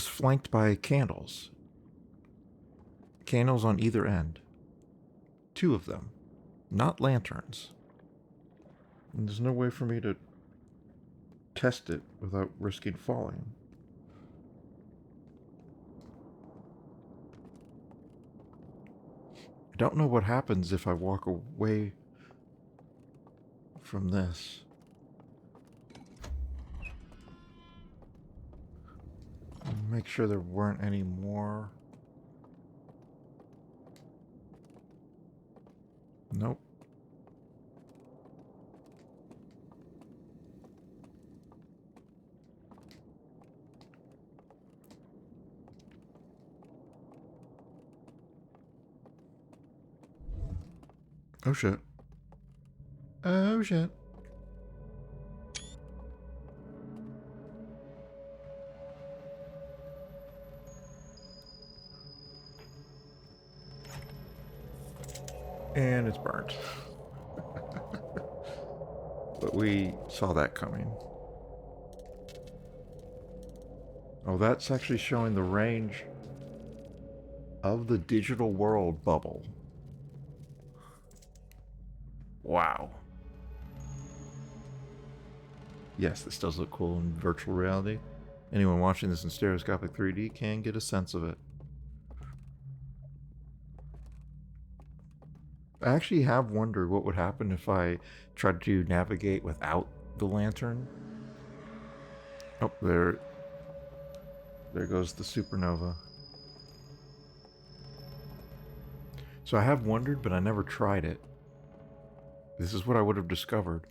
flanked by candles. Candles on either end. 2 of them. Not lanterns. And there's no way for me to test it without risking falling. I don't know what happens if I walk away from this. Make sure there weren't any more. Nope. Oh shit. Oh shit. And it's burnt. But we saw that coming. Oh, that's actually showing the range of the digital world bubble. Wow. Yes, this does look cool in virtual reality. Anyone watching this in stereoscopic 3D can get a sense of it. I actually have wondered what would happen if I tried to navigate without the lantern. Oh, there goes the supernova. So I have wondered, but I never tried it. This is what I would have discovered.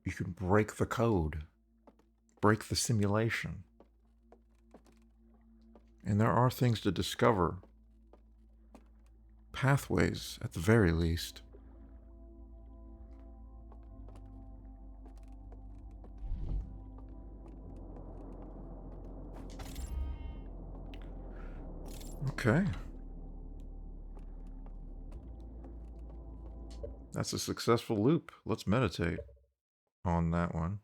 You can break the code, break the simulation. And there are things to discover. Pathways, at the very least. Okay. That's a successful loop. Let's meditate on that one.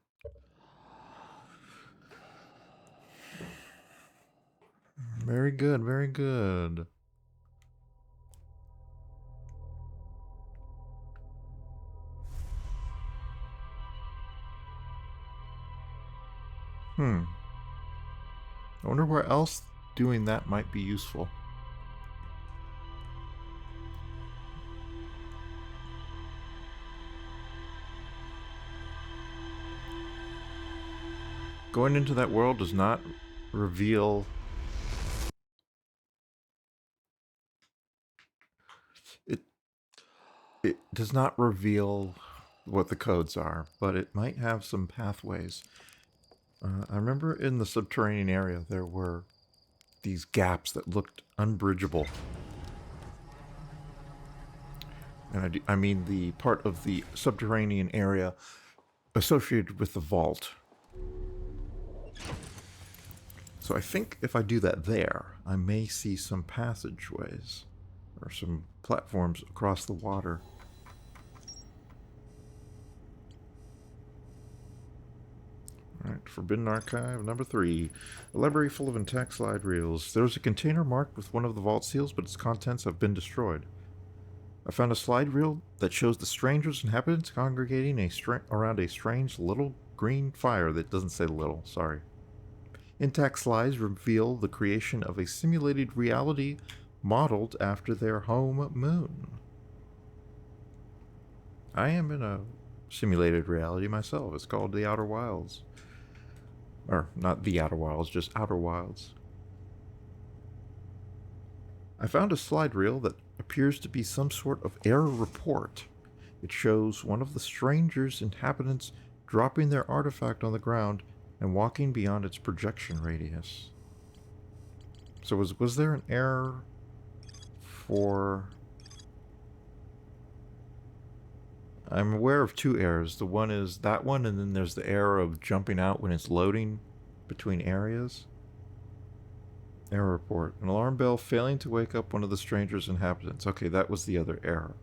Very good, very good. I wonder where else doing that might be useful. Going into that world does not reveal... It does not reveal what the codes are, but it might have some pathways. I remember in the subterranean area there were these gaps that looked unbridgeable. And I mean the part of the subterranean area associated with the vault. So I think if I do that there, I may see some passageways or some platforms across the water. Alright, Forbidden Archive, number 3. A library full of intact slide reels. There was a container marked with one of the vault seals, but its contents have been destroyed. I found a slide reel that shows the stranger's inhabitants congregating around a strange little green fire that doesn't say little, sorry. Intact slides reveal the creation of a simulated reality modeled after their home moon. I am in a simulated reality myself. It's called the Outer Wilds. Or, not the Outer Wilds, just Outer Wilds. I found a slide reel that appears to be some sort of error report. It shows one of the stranger's inhabitants dropping their artifact on the ground and walking beyond its projection radius. So was there an error for... I'm aware of 2 errors. The one is that one, and then there's the error of jumping out when it's loading between areas. Error report. An alarm bell failing to wake up one of the stranger's inhabitants. Okay, that was the other error.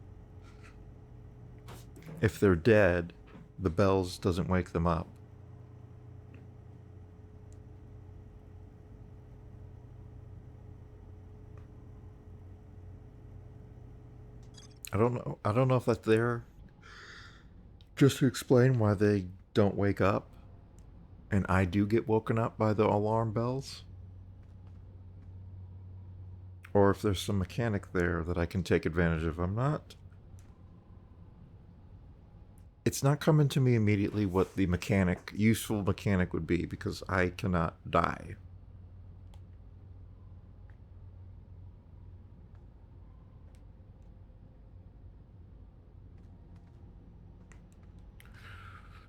If they're dead, the bells doesn't wake them up. I don't know if that's there just to explain why they don't wake up and I do get woken up by the alarm bells, or if there's some mechanic there that I can take advantage of. It's not coming to me immediately what the useful mechanic would be, because I cannot die.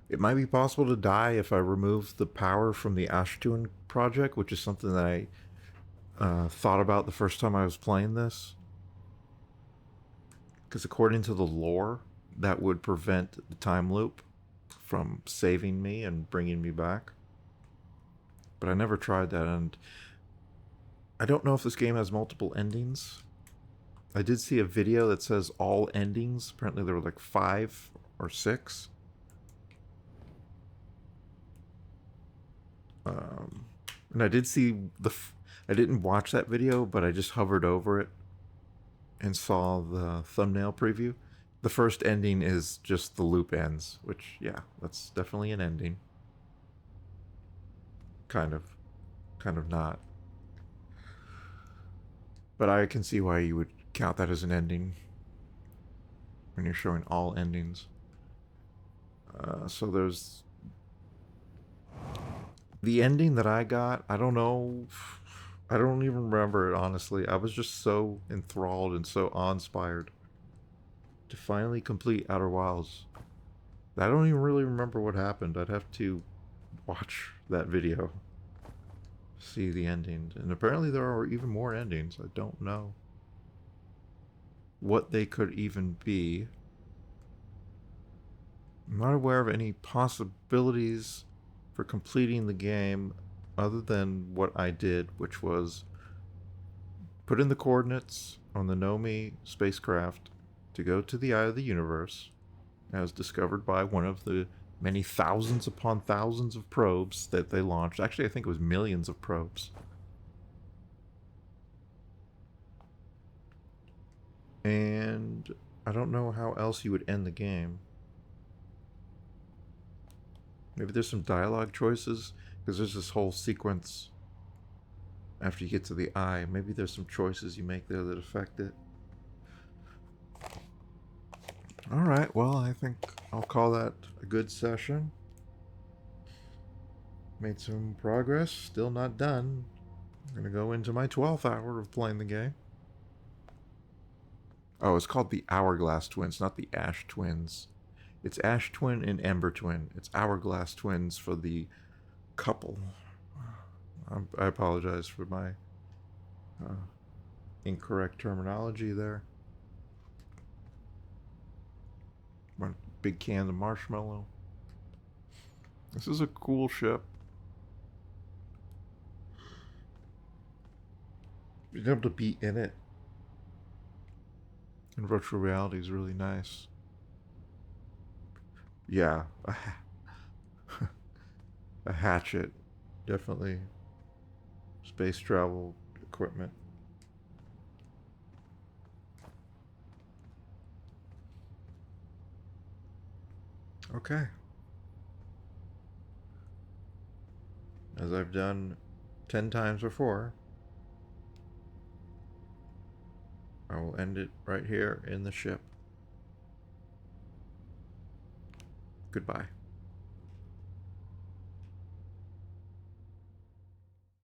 It might be possible to die if I remove the power from the Ashtun project, which is something that I thought about the first time I was playing this. Because according to the lore, that would prevent the time loop from saving me and bringing me back. But I never tried that, and I don't know if this game has multiple endings. I did see a video that says all endings. Apparently there were like 5 or 6. And I did see I didn't watch that video, but I just hovered over it and saw the thumbnail preview. The first ending is just the loop ends, which, yeah, that's definitely an ending. Kind of not. But I can see why you would count that as an ending when you're showing all endings. So there's the ending that I got. I don't know. I don't even remember it, honestly. I was just so enthralled and so awe-inspired to finally complete Outer Wilds. I don't even really remember what happened. I'd have to watch that video, see the ending. And apparently there are even more endings. I don't know what they could even be. I'm not aware of any possibilities for completing the game other than what I did, which was put in the coordinates on the Nomi spacecraft to go to the eye of the universe, as discovered by one of the many thousands upon thousands of probes that they launched. Actually, I think it was millions of probes. And I don't know how else you would end the game. Maybe there's some dialogue choices, because there's this whole sequence after you get to the eye. Maybe there's some choices you make there that affect it. Alright, well, I think I'll call that a good session. Made some progress, still not done. I'm gonna go into my 12th hour of playing the game. Oh, it's called the Hourglass Twins, not the Ash Twins. It's Ash Twin and Ember Twin. It's Hourglass Twins for the couple. I apologize for my incorrect terminology there. One big can of marshmallow. This is a cool ship. Being able to be in it in virtual reality is really nice. Yeah, a hatchet, definitely space travel equipment. Okay. As I've done 10 times before, I will end it right here in the ship. Goodbye.